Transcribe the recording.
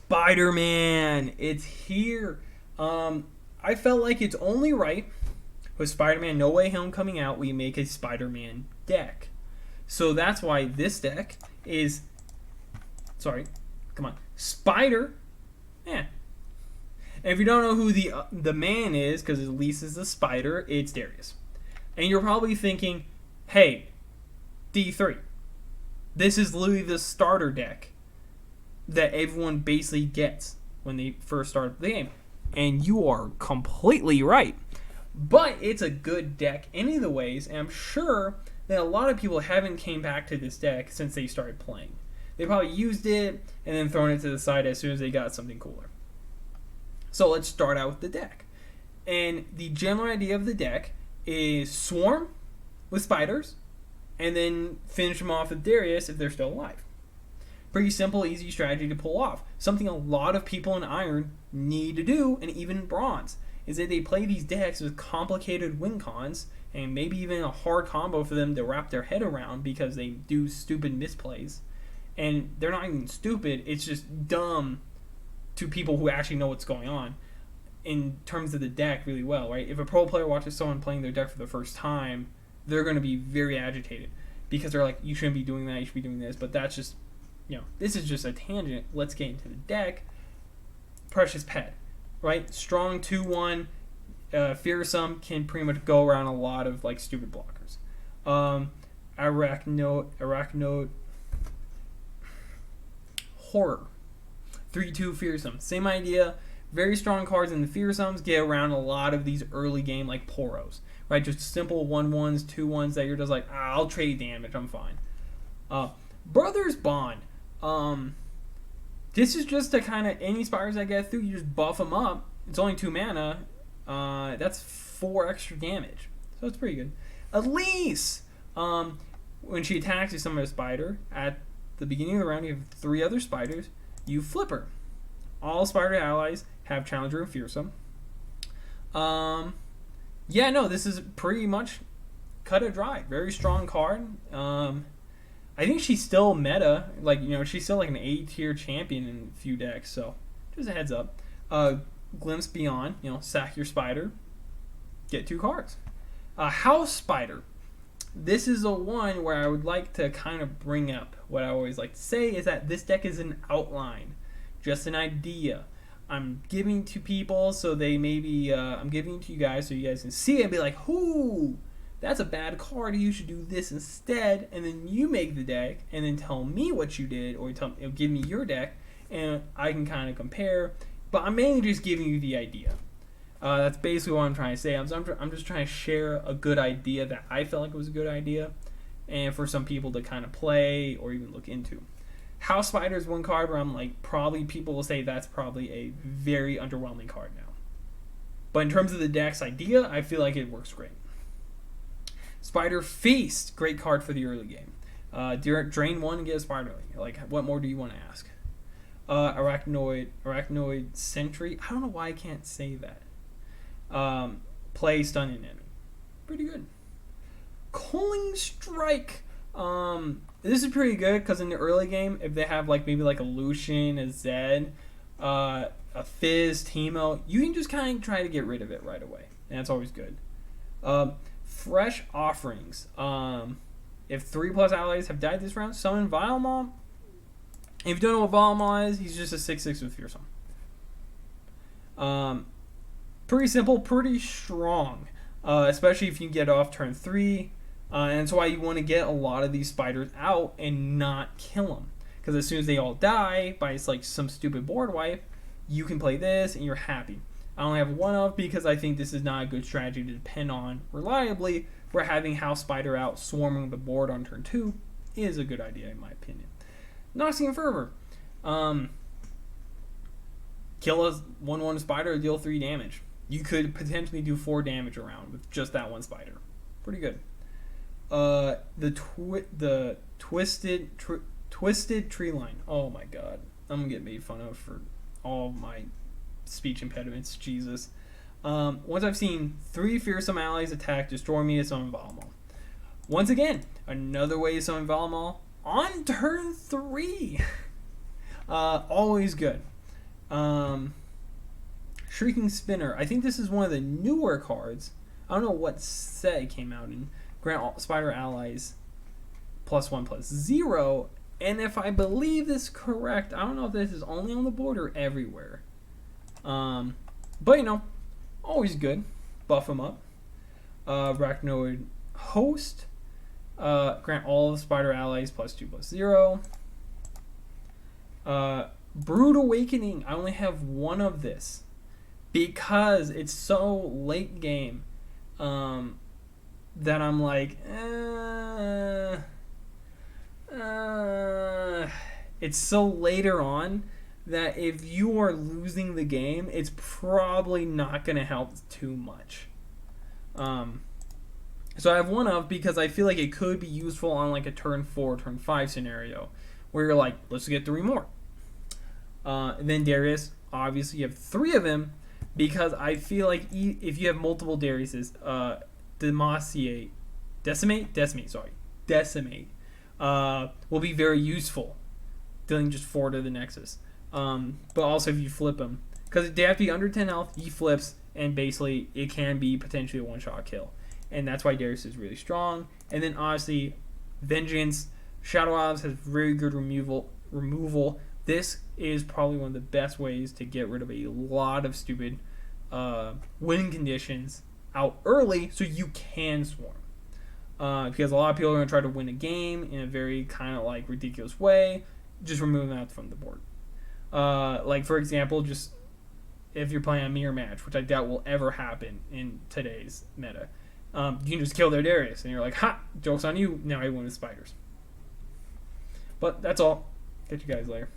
Spider-Man. It's here. I felt like it's only right with Spider-Man No Way Home coming out, we make a Spider-Man deck. So that's why this deck is, sorry, come on, Spider. Yeah. And if you don't know who the man is, because Elise is the spider, it's Darius. And you're probably thinking, hey, D3, this is literally the starter deck that everyone basically gets when they first start the game. And you are completely right. But it's a good deck any of the ways, and I'm sure that a lot of people haven't came back to this deck since they started playing. They probably used it and then thrown it to the side as soon as they got something cooler. So let's start out with the deck. And the general idea of the deck is swarm with spiders, and then finish them off with Darius if they're still alive. Pretty simple, easy strategy to pull off. Something a lot of people in Iron need to do, and even in Bronze, is that they play these decks with complicated win cons, and maybe even a hard combo for them to wrap their head around because they do stupid misplays. And they're not even stupid, it's just dumb to people who actually know what's going on in terms of the deck really well, right? If a pro player watches someone playing their deck for the first time, they're going to be very agitated because they're like, you shouldn't be doing that, you should be doing this, but that's just, this is just a tangent. Let's get into the deck. Precious Pet, right? Strong 2-1, fearsome, can pretty much go around a lot of like stupid blockers. Arachnode, Horror, 3-2 fearsome. Same idea. Very strong cards in the fearsomes get around a lot of these early game like Poros, right? Just simple 1-1s, 2-1s that you're just like, I'll trade damage, I'm fine. Brothers Bond. This is just to kind of, any spiders that get through, you just buff them up. It's only 2 mana. That's 4 extra damage. So it's pretty good. Elise! When she attacks, you summon a spider. At the beginning of the round, you have 3 other spiders. You flip her. All spider allies have Challenger and Fearsome. This is pretty much cut it dry. Very strong card. I think she's still meta. She's still like an A-tier champion in a few decks. So, just a heads up. Glimpse Beyond. Sack your spider. Get 2 cards. House Spider. This is the one where I would like to kind of bring up what I always like to say is that this deck is an outline. Just an idea. I'm giving to people so they maybe, I'm giving it to you guys so you guys can see it and be like, ooh, that's a bad card, you should do this instead, and then you make the deck, and then tell me what you did, or give me your deck, and I can kind of compare, but I'm mainly just giving you the idea. That's basically what I'm trying to say. I'm just trying to share a good idea that I felt like was a good idea, and for some people to kind of play or even look into. House Spider is one card where I'm like, probably people will say that's probably a very underwhelming card now. But in terms of the deck's idea, I feel like it works great. Spider Feast, great card for the early game. Drain 1 and get a spider. Like, what more do you want to ask? Arachnoid Sentry. I don't know why I can't say that. Play stun an enemy. Pretty good. Culling Strike. This is pretty good because in the early game, if they have maybe a Lucian, a Zed, a Fizz, Teemo, you can just kind of try to get rid of it right away. And that's always good. Fresh Offerings. If 3+ allies have died this round, summon Vilemaw. If you don't know what Vilemaw is, he's just a 6/6 with Fearsome. Pretty simple, pretty strong. Especially if you can get off turn 3. And that's why you want to get a lot of these spiders out and not kill them. Because as soon as they all die by some stupid board wipe, you can play this and you're happy. I only have one of because I think this is not a good strategy to depend on reliably, where having House Spider out swarming the board on turn 2 is a good idea in my opinion. Noxian Fervor. Kill a 1/1 spider, deal 3 damage. You could potentially do 4 damage around with just that one spider. Pretty good. The Twisted Tree Line. Oh my god. I'm gonna get made fun of for all my speech impediments. Jesus. Once I've seen 3 fearsome allies attack, destroy me to summon Vilemaw. Once again, another way to summon Vilemaw on turn 3. Always good. Shrieking Spinner. I think this is one of the newer cards. I don't know what set it came out in. Grant all spider allies +1/+0. And if I believe this correct, I don't know if this is only on the board or everywhere. But always good. Buff them up. Arachnoid Host. Grant all the spider allies +2/+0. Brood Awakening. I only have one of this because it's so late game that I'm like, it's so later on that if you are losing the game, it's probably not going to help too much. So I have one of because I feel like it could be useful on like a turn 4, turn 5 scenario where you're like, let's get 3 more. And then Darius, obviously you have 3 of them because I feel like if you have multiple Dariuses, Decimate will be very useful, dealing just 4 to the Nexus. But also if you flip them, because they have to be under 10 health, he flips, and basically it can be potentially a one-shot kill. And that's why Darius is really strong. And then obviously Vengeance, Shadow Isles has very good removal. This is probably one of the best ways to get rid of a lot of stupid win conditions out early so you can swarm. Because a lot of people are going to try to win a game in a very kind of like ridiculous way. Just remove them out from the board. Like for example, just if you're playing a mirror match, which I doubt will ever happen in today's meta, you can just kill their Darius and you're like, ha, joke's on you, now I win with spiders. But that's all. Catch you guys later.